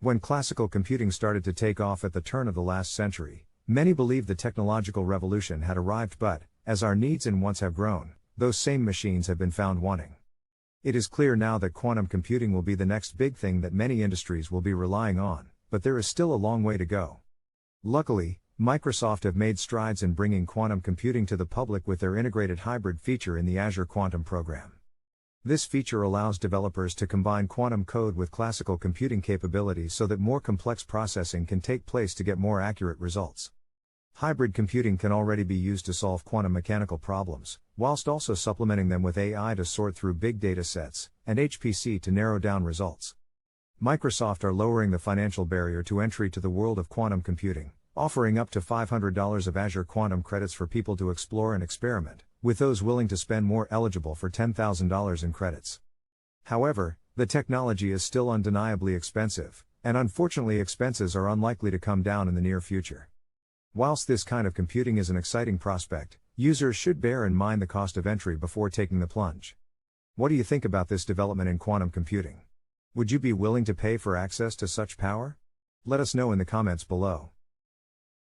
When classical computing started to take off at the turn of the last century, many believed the technological revolution had arrived, but, as our needs and wants have grown, those same machines have been found wanting. It is clear now that quantum computing will be the next big thing that many industries will be relying on, but there is still a long way to go. Luckily, Microsoft have made strides in bringing quantum computing to the public with their integrated hybrid feature in the Azure Quantum program. This feature allows developers to combine quantum code with classical computing capabilities so that more complex processing can take place to get more accurate results. Hybrid computing can already be used to solve quantum mechanical problems, whilst also supplementing them with AI to sort through big data sets, and HPC to narrow down results. Microsoft are lowering the financial barrier to entry to the world of quantum computing, offering up to $500 of Azure Quantum credits for people to explore and experiment, with those willing to spend more eligible for $10,000 in credits. However, the technology is still undeniably expensive, and unfortunately expenses are unlikely to come down in the near future. Whilst this kind of computing is an exciting prospect, users should bear in mind the cost of entry before taking the plunge. What do you think about this development in quantum computing? Would you be willing to pay for access to such power? Let us know in the comments below.